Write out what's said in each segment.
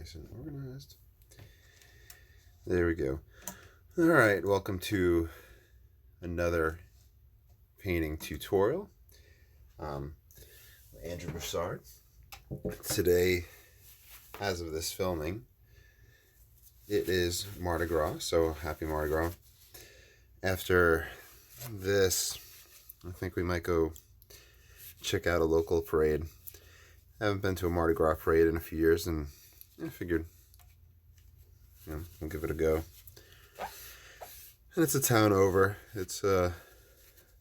Nice and organized. There we go. All right, welcome to another painting tutorial. Andrew Broussard. Today, as of this filming, it is Mardi Gras, so happy Mardi Gras. After this, I think we might go check out a local parade. I haven't been to a Mardi Gras parade in a few years, and I figured, we'll give it a go. And it's a town over. It's I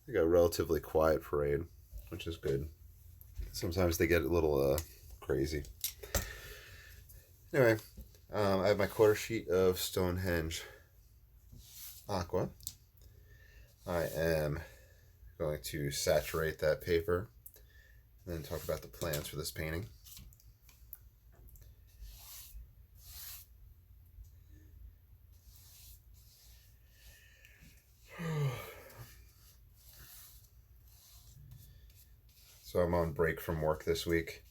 think a relatively quiet parade, which is good. Sometimes they get a little crazy. Anyway, I have my quarter sheet of Stonehenge aqua. I am going to saturate that paper and then talk about the plans for this painting. So I'm on break from work this week,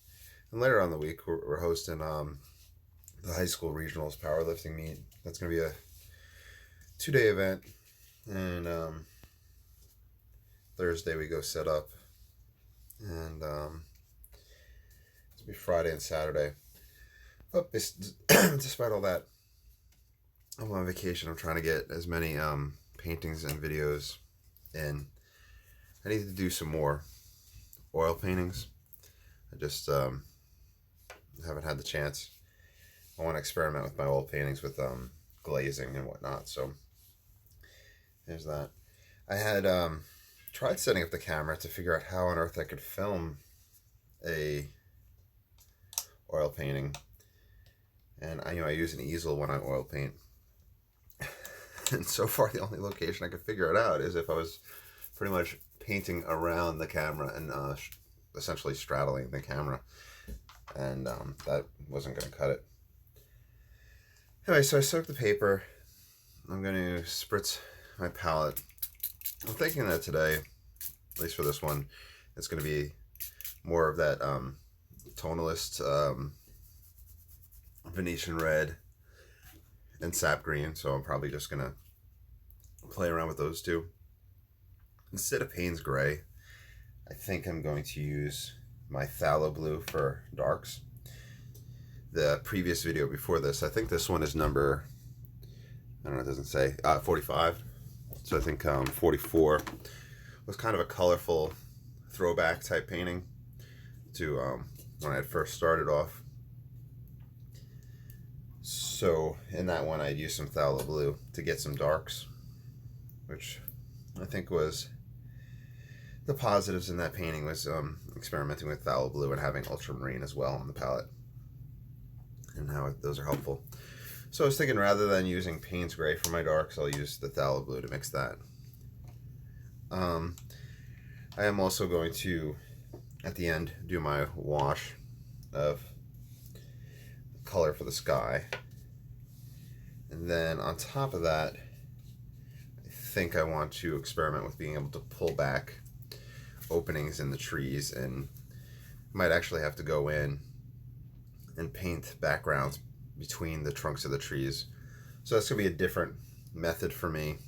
and later on in the week we're hosting the high school regionals powerlifting meet. That's going to be a 2-day event, and Thursday we go set up, and it'll be Friday and Saturday. But despite all that, I'm on vacation. I'm trying to get as many paintings and videos in. I need to do some more oil paintings. I just haven't had the chance. I want to experiment with my oil paintings with glazing and whatnot, so there's that. I had tried setting up the camera to figure out how on earth I could film a oil painting, and I use an easel when I oil paint. And so far the only location I could figure it out is if I was pretty much painting around the camera and essentially straddling the camera, and that wasn't going to cut it. Anyway, so I soaked the paper. I'm going to spritz my palette. I'm thinking that today, at least for this one, it's going to be more of that tonalist Venetian red and sap green, so I'm probably just going to play around with those two. Instead of Payne's Gray, I think I'm going to use my phthalo blue for darks. The previous video before this, I think this one is number, I don't know, it doesn't say, 45. So I think 44 was kind of a colorful throwback type painting to when I had first started off. So in that one I'd use some phthalo blue to get some darks, which I think was the positives in that painting, was experimenting with phthalo blue and having ultramarine as well on the palette, and how those are helpful. So I was thinking, rather than using Payne's Gray for my darks, I'll use the phthalo blue to mix that. I am also going to, at the end, do my wash of color for the sky. And then on top of that, I think I want to experiment with being able to pull back openings in the trees, and might actually have to go in and paint backgrounds between the trunks of the trees. So that's going to be a different method for me,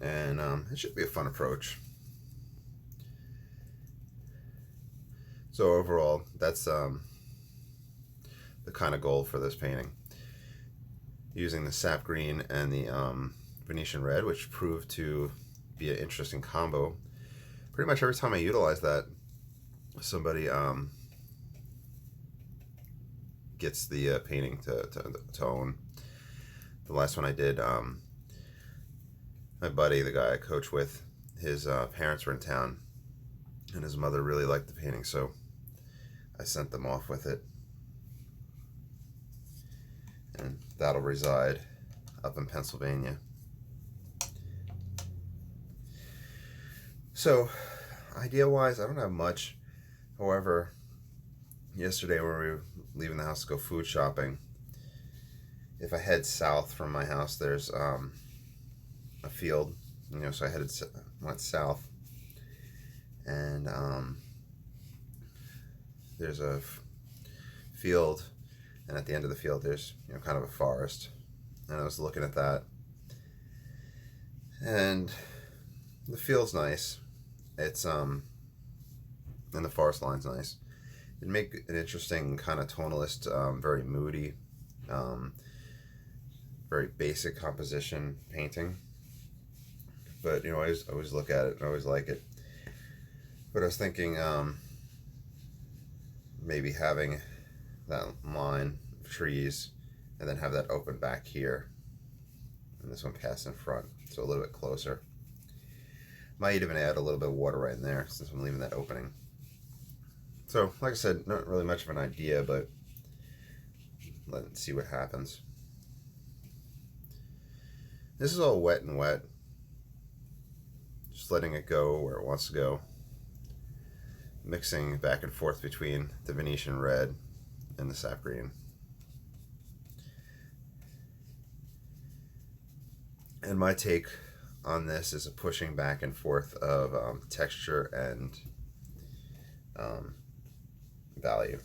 and it should be a fun approach. So overall, that's the kind of goal for this painting. Using the sap green and the Venetian red, which proved to be an interesting combo. Pretty much every time I utilize that, somebody gets the painting to own. The last one I did, my buddy, the guy I coach with, his parents were in town, and his mother really liked the painting, so I sent them off with it. And that'll reside up in Pennsylvania. So, idea-wise, I don't have much. However, yesterday when we were leaving the house to go food shopping, if I head south from my house, there's a field. So I went south, and there's a field and at the end of the field there's, you know, kind of a forest. And I was looking at that, and the field's nice. It's and the forest line's nice. It'd make an interesting kind of tonalist, very moody, very basic composition painting. But you know, I always look at it and I always like it. But I was thinking, maybe having that line of trees and then have that open back here, and this one pass in front, so a little bit closer. Might even add a little bit of water right in there since I'm leaving that opening. So, like I said, not really much of an idea, but let's see what happens. This is all wet and wet. Just letting it go where it wants to go. Mixing back and forth between the Venetian red and the sap green. And my take on this is a pushing back and forth of texture and value.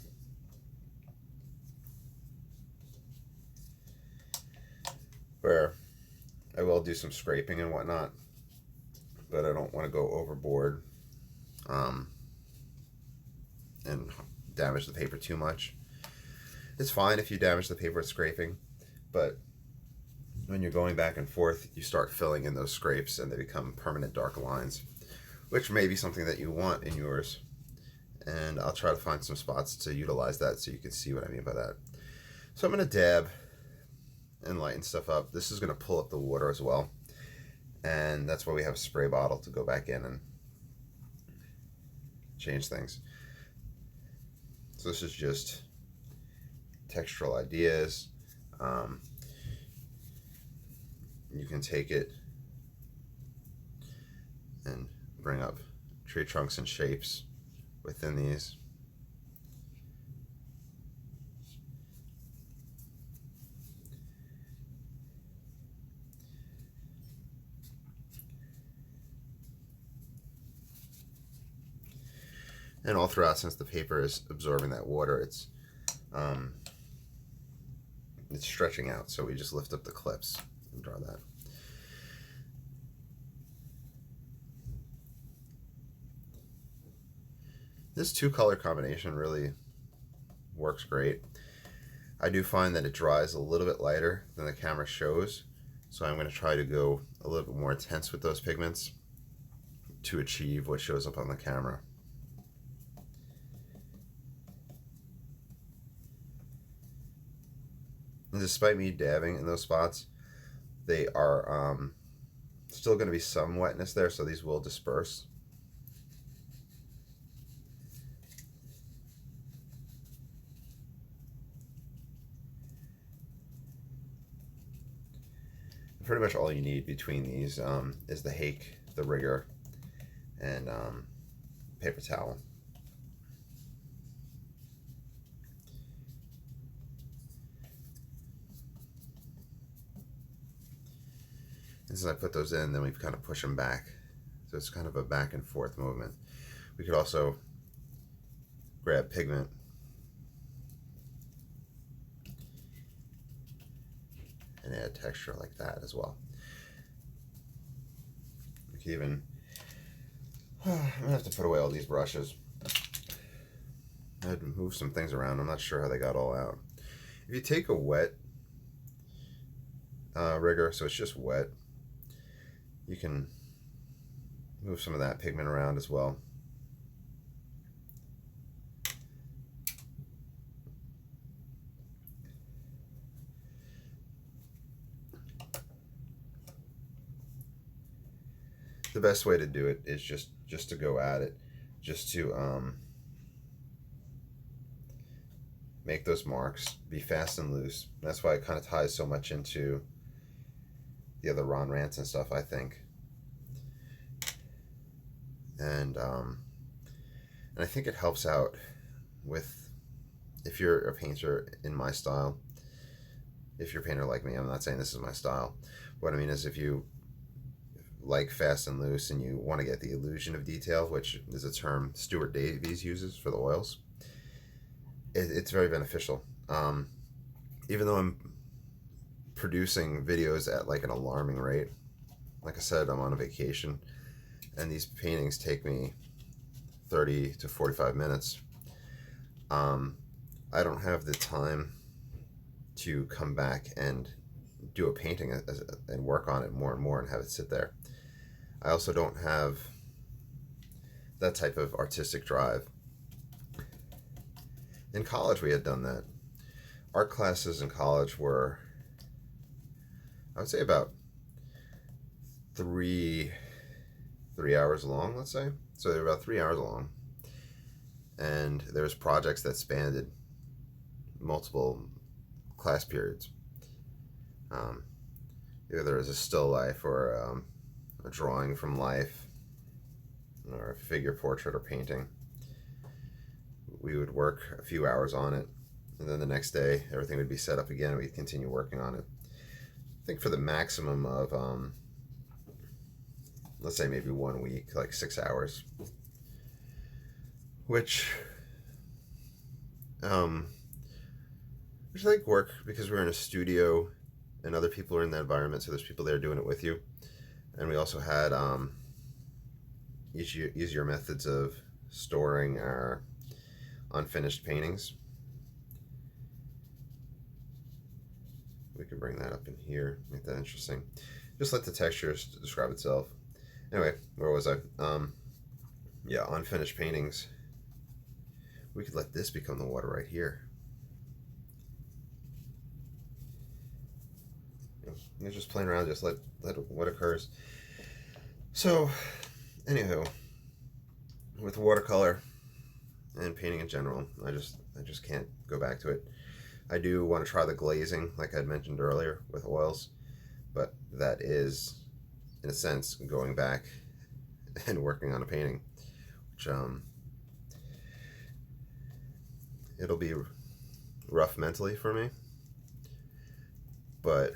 Where I will do some scraping and whatnot, but I don't want to go overboard and damage the paper too much. It's fine if you damage the paper with scraping, but when you're going back and forth, you start filling in those scrapes and they become permanent dark lines, which may be something that you want in yours. And I'll try to find some spots to utilize that so you can see what I mean by that. So I'm going to dab and lighten stuff up. This is going to pull up the water as well, and that's why we have a spray bottle to go back in and change things. So this is just textural ideas. You can take it and bring up tree trunks and shapes within these. And all throughout, since the paper is absorbing that water, it's stretching out. So we just lift up the clips and draw that. This two color combination really works great. I do find that it dries a little bit lighter than the camera shows, so I'm going to try to go a little bit more intense with those pigments to achieve what shows up on the camera. And despite me dabbing in those spots, they are still going to be some wetness there, so these will disperse. Pretty much all you need between these is the hake, the rigger, and paper towel. And since I put those in, then we kind of push them back. So it's kind of a back and forth movement. We could also grab pigment and add texture like that as well. We could even, I'm gonna have to put away all these brushes. I had to move some things around. I'm not sure how they got all out. If you take a wet rigger, so it's just wet, you can move some of that pigment around as well. The best way to do it is just to go at it, just to make those marks, be fast and loose. And that's why it kind of ties so much into the other Ron Rants and stuff, I think. And I think it helps out with, if you're a painter in my style, if you're a painter like me, I'm not saying this is my style. What I mean is if you like fast and loose and you want to get the illusion of detail, which is a term Stuart Davies uses for the oils, it's very beneficial. even though I'm producing videos at like an alarming rate, like I said, I'm on a vacation, and these paintings take me 30 to 45 minutes. I don't have the time to come back and do a painting and work on it more and more and have it sit there. I also don't have that type of artistic drive. In college, we had done that. Art classes in college were, I would say, about three hours long, let's say. So they were about 3 hours long. And there was projects that spanned multiple class periods. Either there was a still life or a drawing from life or a figure portrait or painting. We would work a few hours on it, and then the next day everything would be set up again and we'd continue working on it. I think for the maximum of let's say maybe 1 week, like 6 hours, which I think work because we're in a studio and other people are in the environment, so there's people there doing it with you. And we also had easier methods of storing our unfinished paintings. We can bring that up in here, make that interesting. Just let the textures describe itself. Anyway, where was I? Yeah, unfinished paintings. We could let this become the water right here. You're just playing around, just let what occurs. So, anywho, with watercolor and painting in general, I just can't go back to it. I do want to try the glazing, like I had mentioned earlier, with oils, but that is, in a sense, going back and working on a painting, which it'll be rough mentally for me, but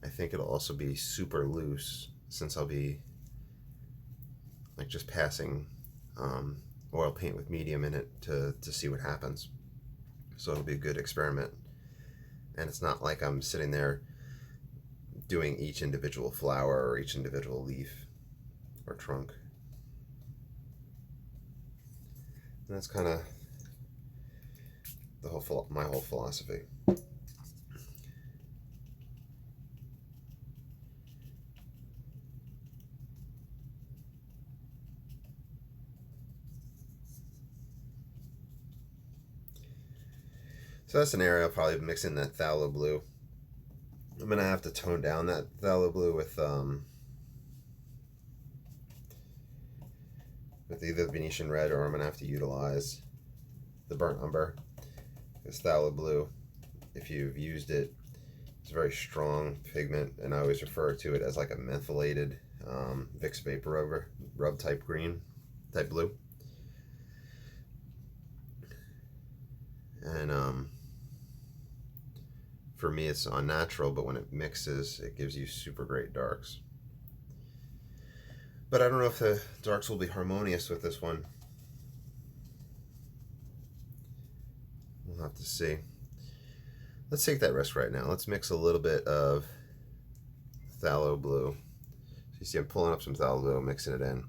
I think it'll also be super loose since I'll be like just passing oil paint with medium in it to see what happens. So it'll be a good experiment. And it's not like I'm sitting there doing each individual flower or each individual leaf or trunk. And that's kind of my whole philosophy. So that's an area I'll probably mix in that phthalo blue. I'm gonna have to tone down that phthalo blue with either Venetian red, or I'm gonna have to utilize the burnt umber. This phthalo blue, if you've used it, it's a very strong pigment, and I always refer to it as like a mentholated Vicks Vapor Rub type green, type blue. And for me it's unnatural, but when it mixes it gives you super great darks. But I don't know if the darks will be harmonious with this one. We'll have to see. Let's take that risk right now. Let's mix a little bit of phthalo blue. So you see I'm pulling up some phthalo blue, mixing it in.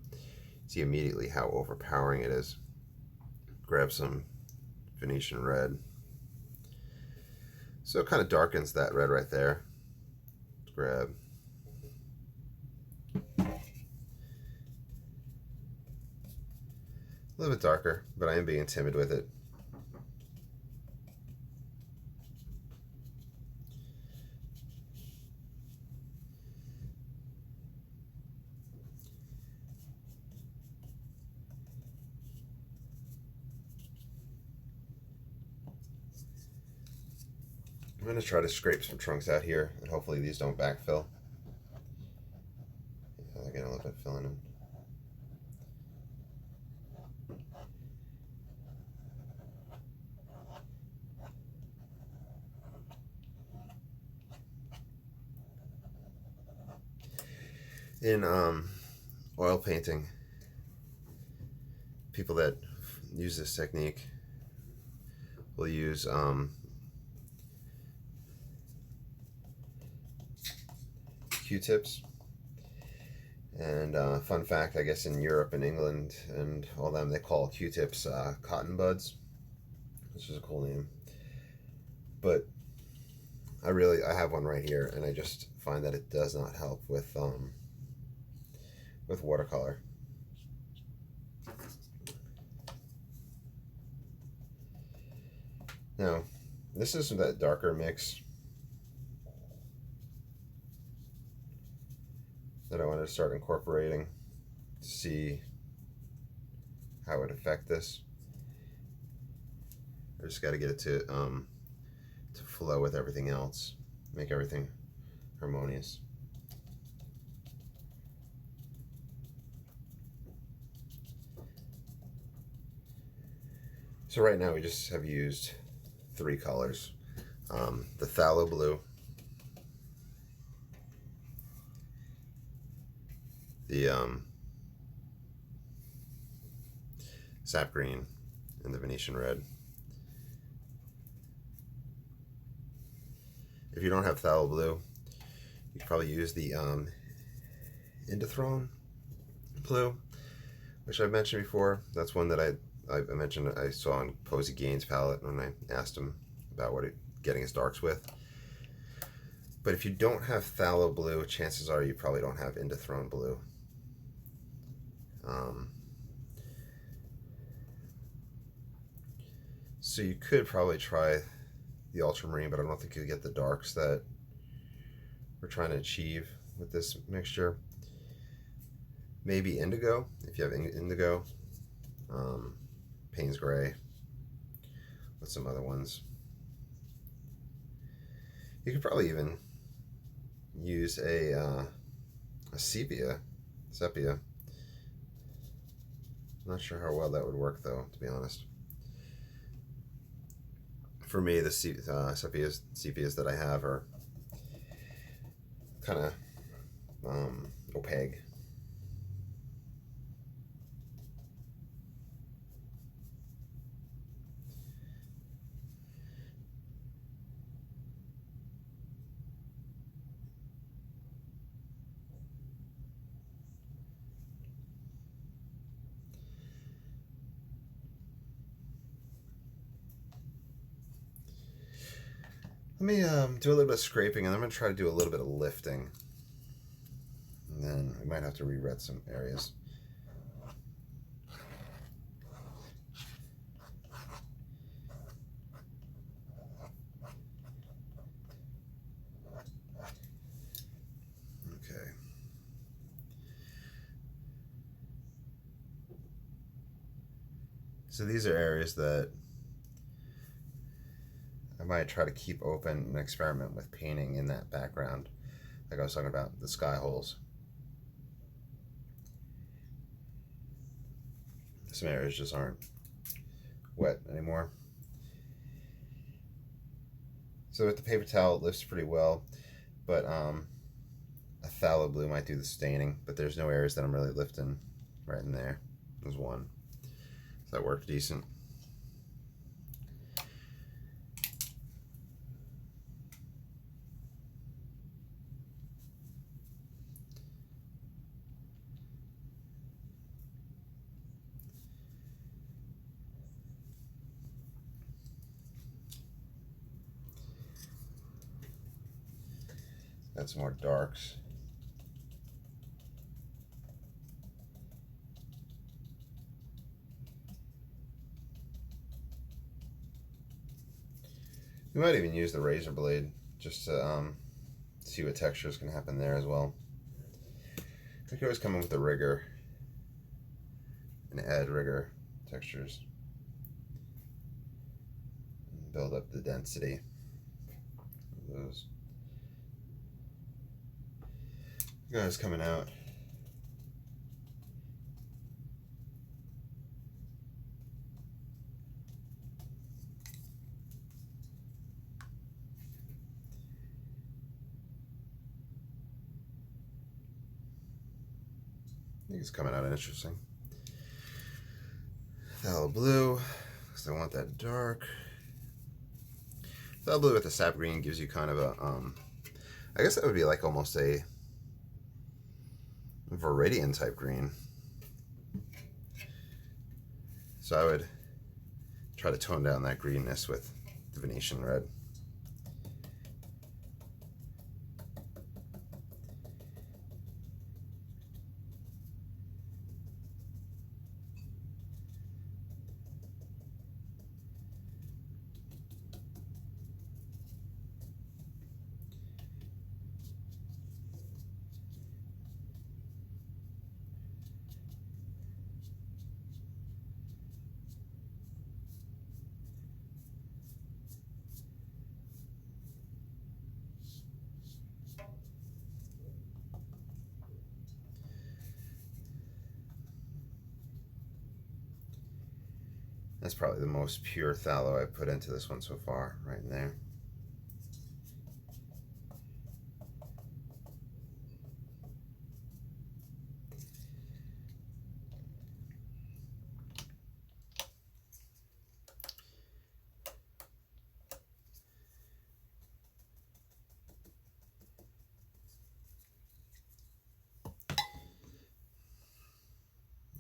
See immediately how overpowering it is. Grab some Venetian red. So it kind of darkens that red right there. Let's grab a little bit darker, but I am being timid with it. I'm going to try to scrape some trunks out here, and hopefully these don't backfill. Yeah, they're getting a little bit filling in. In oil painting, people that use this technique will use Q-tips. And fun fact, I guess in Europe and England and all them, they call Q-tips cotton buds, which is a cool name. But I have one right here, and I just find that it does not help with watercolor. Now, this is that darker mix that I wanted to start incorporating to see how it would affect this. I just got to get it to flow with everything else, make everything harmonious. So right now we just have used 3 colors. The phthalo blue, the sap green, and the Venetian red. If you don't have phthalo blue, you could probably use the Indithrone blue, which I've mentioned before. That's one that I mentioned I saw on Posey Gaines' palette when I asked him about getting his darks with. But if you don't have phthalo blue, chances are you probably don't have Indithrone blue. So you could probably try the ultramarine, but I don't think you'll get the darks that we're trying to achieve with this mixture. Maybe indigo, if you have indigo. Payne's Gray, with some other ones. You could probably even use a sepia. I'm not sure how well that would work, though, to be honest. For me, the sepias that I have are kind of opaque. Let me do a little bit of scraping, and I'm going to try to do a little bit of lifting. And then we might have to re-red some areas. Okay. So these are areas that I might try to keep open and experiment with painting in that background, like I was talking about the sky holes. Some areas just aren't wet anymore. So with the paper towel, it lifts pretty well, but a phthalo blue might do the staining, but there's no areas that I'm really lifting right in there. There's one. So that worked decent. Got some more darks. We might even use the razor blade just to see what textures can happen there as well. I could always come in with a rigger and add rigger textures and build up the density of those. Guys coming out. I think it's coming out interesting. Phthalo blue, because I want that dark. Phthalo blue with the sap green gives you kind of a, I guess that would be like almost a Viridian type green. So I would try to tone down that greenness with the Venetian red. That's probably the most pure phthalo I've put into this one so far, right in there.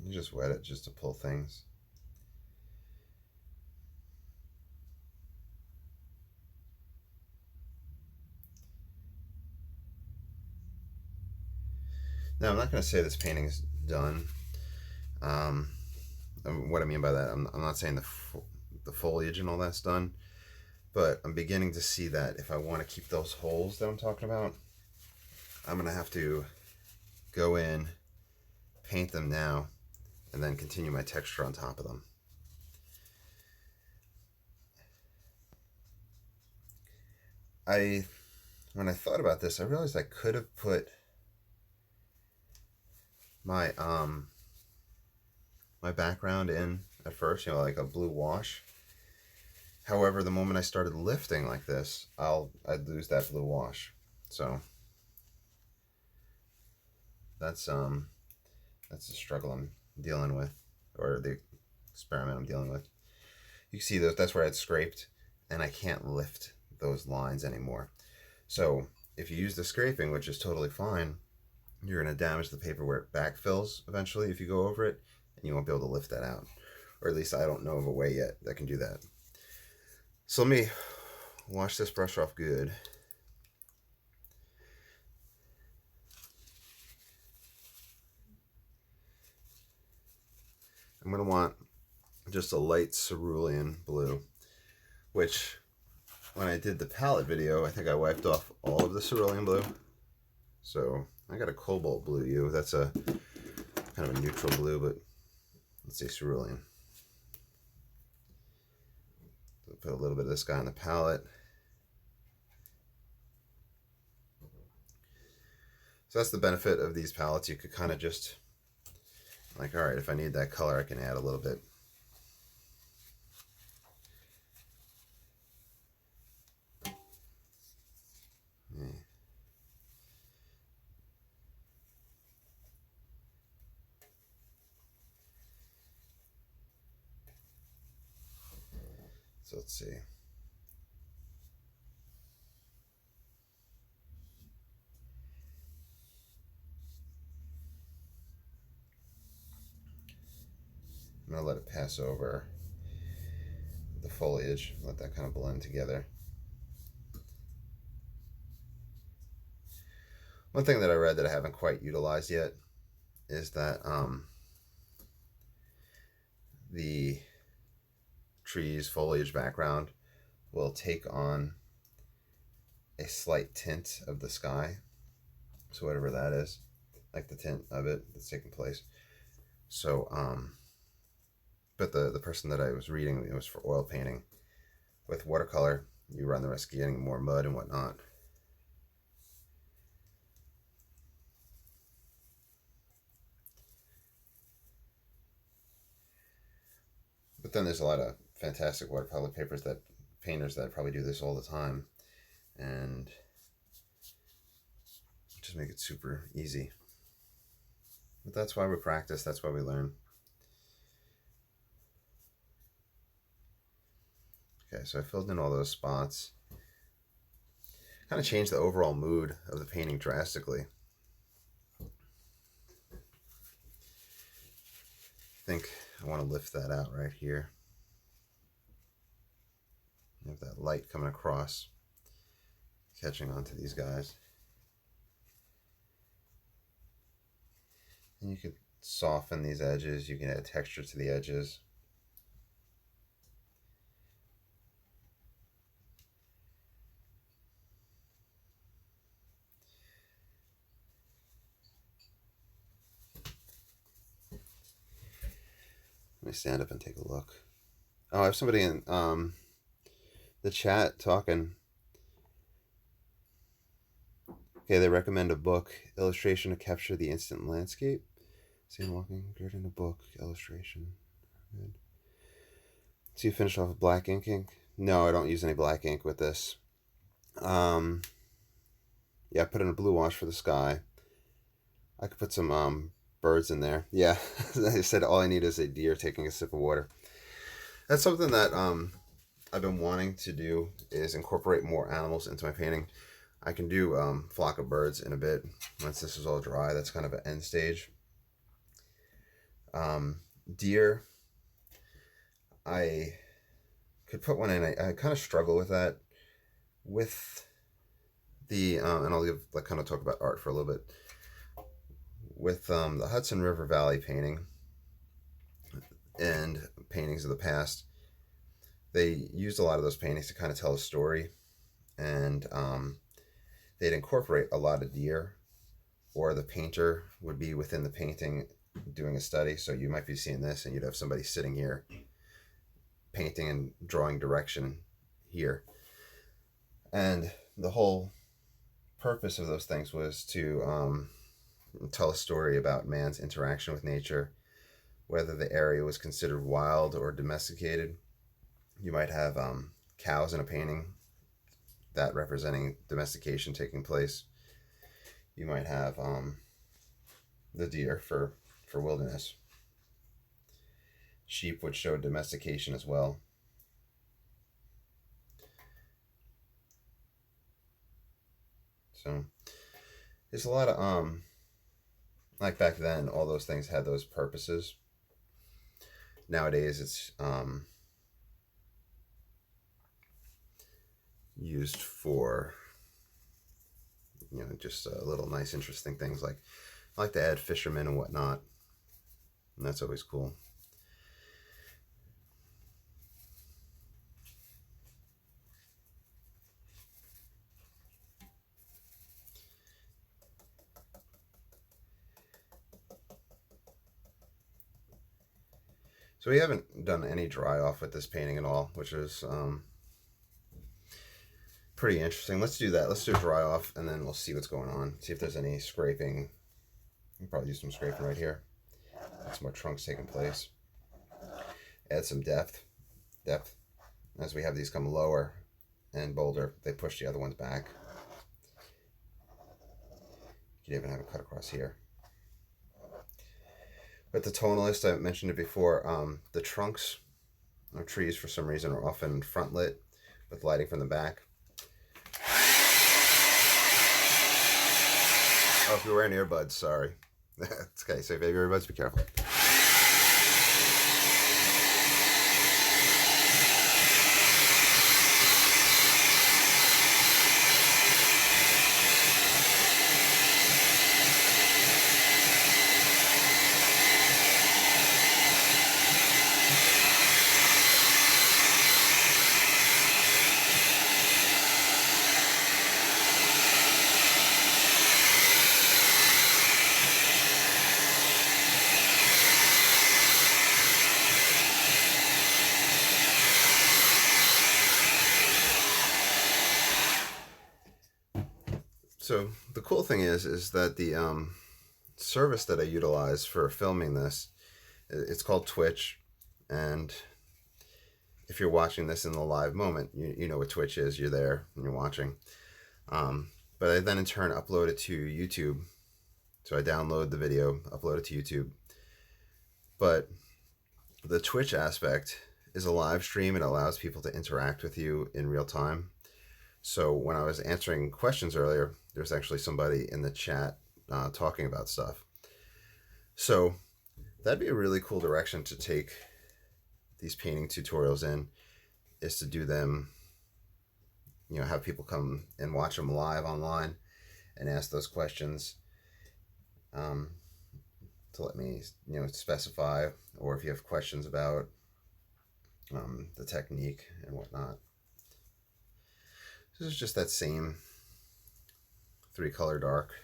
You just wet it just to pull things. Now, I'm not going to say this painting is done. What I mean by that, I'm not saying the foliage and all that's done, but I'm beginning to see that if I want to keep those holes that I'm talking about, I'm going to have to go in, paint them now, and then continue my texture on top of them. When I thought about this, I realized I could have put my my background in at first, you know, like a blue wash. However, the moment I started lifting like this, I'd lose that blue wash. So that's the struggle I'm dealing with, or the experiment I'm dealing with. You can see that that's where I'd scraped, and I can't lift those lines anymore. So if you use the scraping, which is totally fine, you're going to damage the paper where it backfills eventually if you go over it, and you won't be able to lift that out. Or at least I don't know of a way yet that can do that. So let me wash this brush off good. I'm going to want just a light cerulean blue, which when I did the palette video, I think I wiped off all of the cerulean blue. So I got a cobalt blue hue. That's a kind of a neutral blue, but let's say cerulean. So put a little bit of this guy on the palette. So that's the benefit of these palettes. You could kind of just, like, all right, if I need that color, I can add a little bit. Yeah. So let's see. I'm going to let it pass over the foliage, let that kind of blend together. One thing that I read that I haven't quite utilized yet is that the tree's foliage background will take on a slight tint of the sky. So whatever that is, like the tint of it that's taking place. So, but the person that I was reading, it was for oil painting. With watercolor, you run the risk of getting more mud and whatnot. But then there's a lot of fantastic watercolor papers that painters that probably do this all the time, and just make it super easy. But that's why we practice, that's why we learn. Okay, so I filled in all those spots. Kind of changed the overall mood of the painting drastically. think I want to lift that out right here. You have that light coming across, catching onto these guys. And you could soften these edges. You can add texture to the edges. Let me stand up and take a look. Oh, I have somebody in the chat talking. Okay, they recommend a book, illustration to capture the instant landscape. Seen walking, good in a book, illustration. Good. So you finish off with black ink? No, I don't use any black ink with this. Yeah, I put in a blue wash for the sky. I could put some birds in there. Yeah, I said all I need is a deer taking a sip of water. That's something that I've been wanting to do, is incorporate more animals into my painting. I can do flock of birds in a bit once this is all dry. That's kind of an end stage. Deer, I could put one in. I kind of struggle with that. With the and I'll kind of talk about art for a little bit. With the Hudson River Valley painting and paintings of the past, they used a lot of those paintings to kind of tell a story, and they'd incorporate a lot of deer, or the painter would be within the painting doing a study. So you might be seeing this and you'd have somebody sitting here painting and drawing direction here. And the whole purpose of those things was to tell a story about man's interaction with nature, whether the area was considered wild or domesticated. You might have cows in a painting, that representing domestication taking place. You might have the deer for wilderness. Sheep would show domestication as well. So there's a lot of like back then, all those things had those purposes. Nowadays it's used for, you know, just little nice interesting things. Like I like to add fishermen and whatnot, and that's always cool. So we haven't done any dry off with this painting at all, which is pretty interesting. Let's do that. Let's do dry off, and then we'll see what's going on. See if there's any scraping. We'll probably use some scraping right here. Some more trunks taking place. Add some depth, as we have these come lower and bolder. They push the other ones back. You can even have a cut across here. But the tonalist, I mentioned it before, the trunks of trees for some reason are often front lit with lighting from the back. Oh, if you're wearing earbuds, sorry. It's okay, so if you have earbuds, be careful. So the cool thing is that the service that I utilize for filming this, it's called Twitch, and if you're watching this in the live moment, you know what Twitch is. You're there and you're watching. But I then in turn upload it to YouTube. So I download the video, upload it to YouTube. But the Twitch aspect is a live stream. It allows people to interact with you in real time. So when I was answering questions earlier, there's actually somebody in the chat talking about stuff. So That'd be a really cool direction to take these painting tutorials in, is to do them, you know, have people come and watch them live online and ask those questions, um, to let me, you know, specify, or if you have questions about the technique and whatnot. This is just that same 3-color dark.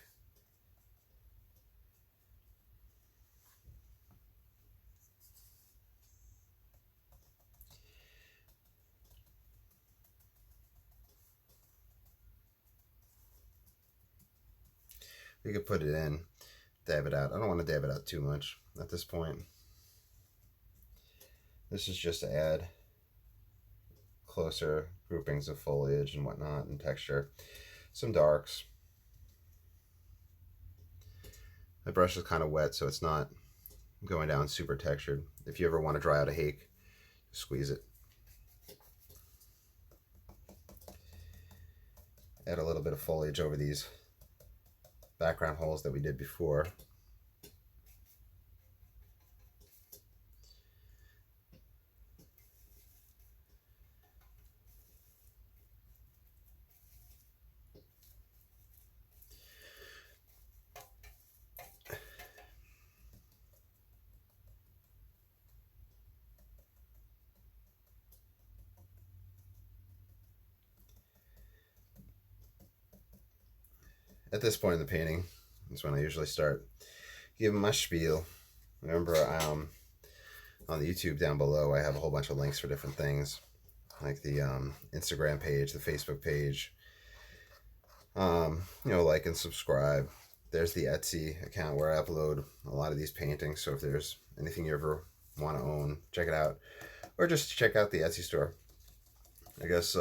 We could put it in, dab it out. I don't want to dab it out too much at this point. This is just to add closer groupings of foliage and whatnot and texture. Some darks. My brush is kind of wet, so it's not going down super textured. If you ever want to dry out a hake, squeeze it. Add a little bit of foliage over these background holes that we did before. At this point in the painting is when I usually start giving my spiel. Remember, on the YouTube down below, I have a whole bunch of links for different things, like the Instagram page, the Facebook page. You know, like and subscribe. There's the Etsy account where I upload a lot of these paintings. So if there's anything you ever want to own, check it out, or just check out the Etsy store. I guess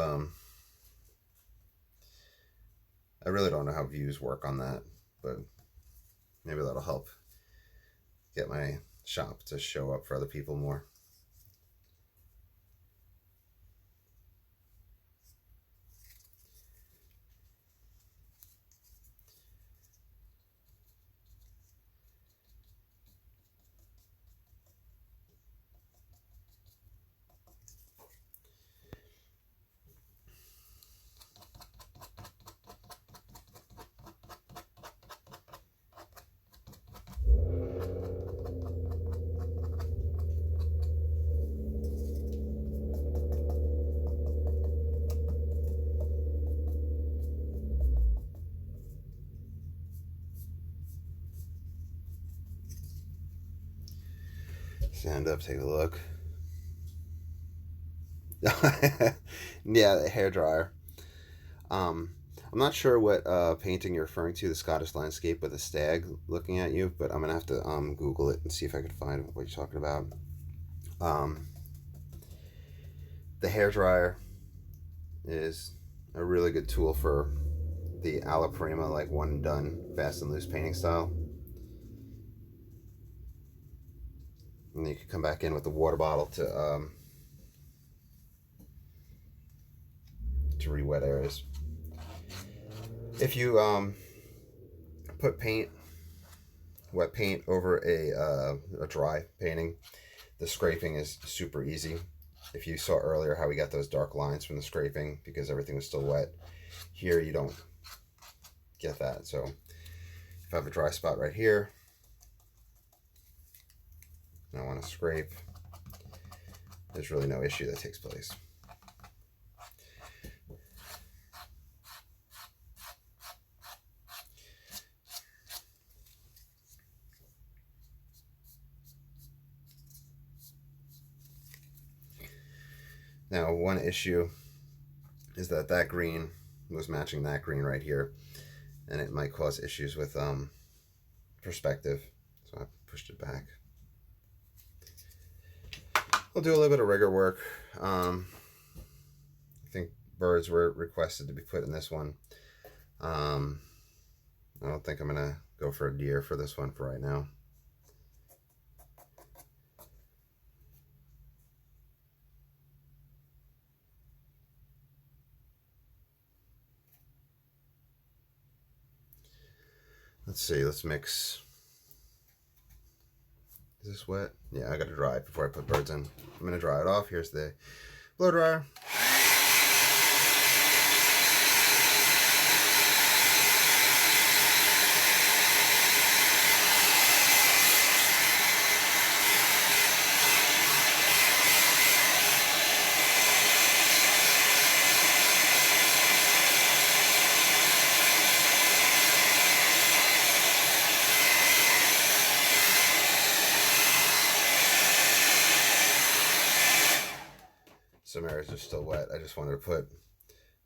I really don't know how views work on that, but maybe that'll help get my shop to show up for other people more. Stand up, take a look. Yeah, the hair dryer. I'm not sure what painting you're referring to, the Scottish landscape with a stag looking at you, but I'm gonna have to Google it and see if I can find what you're talking about. Um, the hair dryer is a really good tool for the alla prima, like one and done, fast and loose painting style. And you can come back in with the water bottle to re-wet areas. If you put wet paint over a dry painting, the scraping is super easy. If you saw earlier how we got those dark lines from the scraping because everything was still wet, here you don't get that. So if I have a dry spot right here and I want to scrape, there's really no issue that takes place. Now, one issue is that that green was matching that green right here, and it might cause issues with perspective, so I pushed it back. We'll do a little bit of rigger work. I think birds were requested to be put in this one. I don't think I'm gonna go for a deer for this one for right now. Let's see, let's mix Is this wet? Yeah, I gotta dry it before I put birds in. I'm gonna dry it off. Here's the blow dryer. Some areas are still wet. I just wanted to put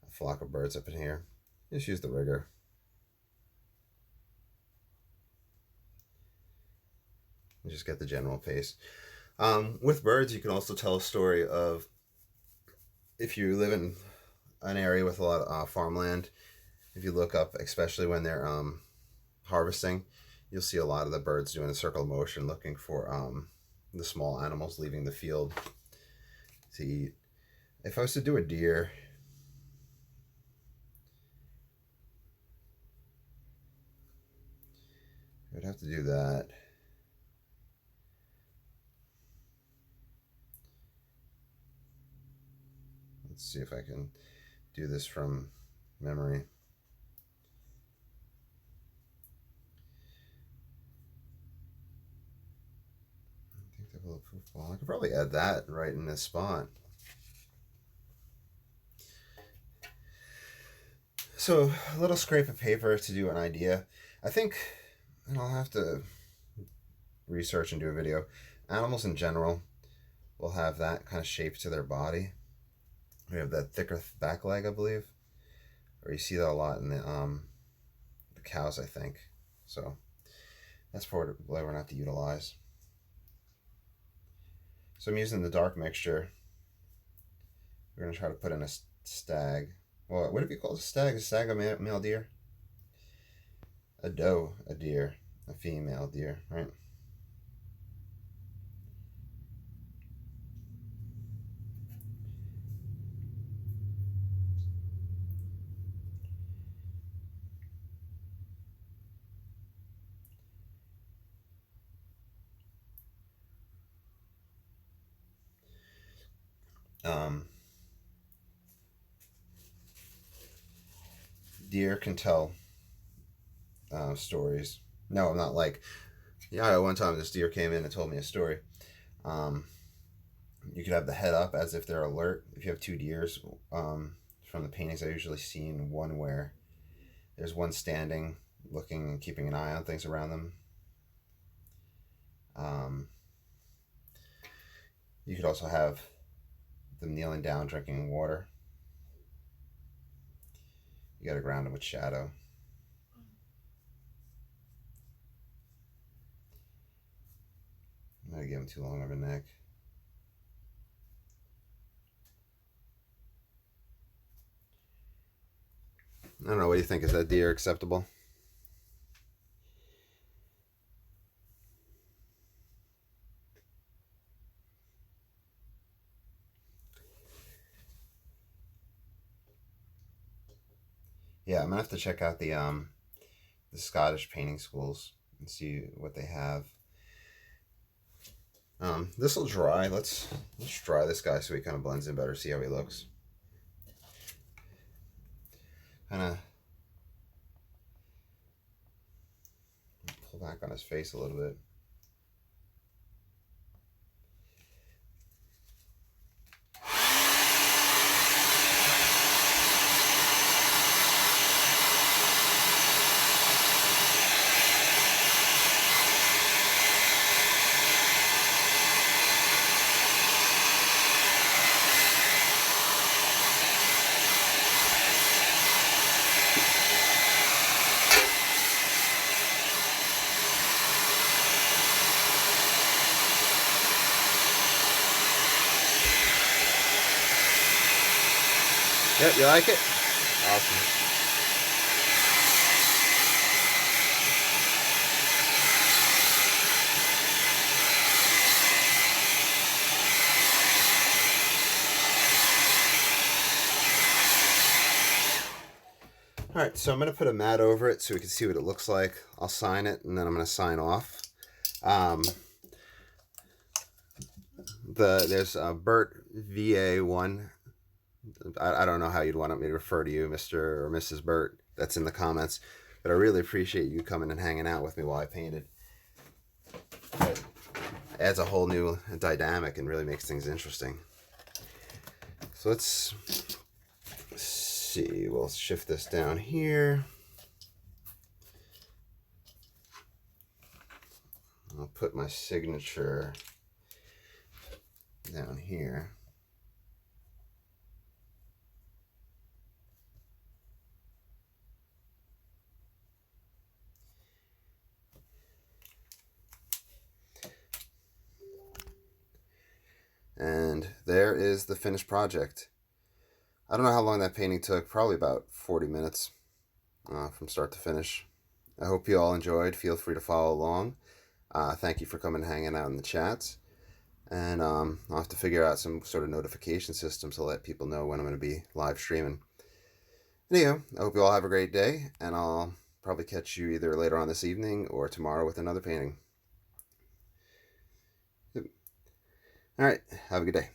a flock of birds up in here. Just use the rigger. And just get the general pace. With birds, you can also tell a story of, if you live in an area with a lot of farmland, if you look up, especially when they're harvesting, you'll see a lot of the birds doing a circle of motion looking for the small animals leaving the field to eat. If I was to do a deer, I would have to do that. Let's see if I can do this from memory. I think the bulletproof ball. I could probably add that right in this spot. So a little scrape of paper to do an idea. I think, and I'll have to research and do a video, animals in general will have that kind of shape to their body. We have that thicker back leg, I believe, or you see that a lot in the cows, I think. So that's probably what we're gonna have to utilize. So I'm using the dark mixture. We're gonna try to put in a stag. Well, would it be called a stag? Is a stag a male deer? A doe, a deer, a female deer, right? Deer can tell stories. No, I'm not like, yeah, one time this deer came in and told me a story. You could have the head up as if they're alert. If you have two deers, from the paintings I usually seen one where there's one standing, looking and keeping an eye on things around them. You could also have them kneeling down, drinking water. You gotta ground them with shadow. I'm gonna give him too long of a neck. I don't know, what do you think? Is that deer acceptable? Yeah, I'm gonna have to check out the Scottish painting schools and see what they have. This will dry. Let's dry this guy so he kind of blends in better. See how he looks. Kind of pull back on his face a little bit. Yep, you like it? Awesome. Alright, so I'm going to put a mat over it so we can see what it looks like. I'll sign it and then I'm going to sign off. There's Bert VA1. I don't know how you'd want me to refer to you, Mr. or Mrs. Bert. That's in the comments. But I really appreciate you coming and hanging out with me while I painted. It adds a whole new dynamic and really makes things interesting. So let's see. We'll shift this down here. I'll put my signature down here. And there is the finished project. I don't know how long that painting took, probably about 40 minutes from start to finish. I hope you all enjoyed. Feel free to follow along. Thank you for coming and hanging out in the chats. And I'll have to figure out some sort of notification system to let people know when I'm going to be live streaming. Anyhow, I hope you all have a great day, and I'll probably catch you either later on this evening or tomorrow with another painting. All right, have a good day.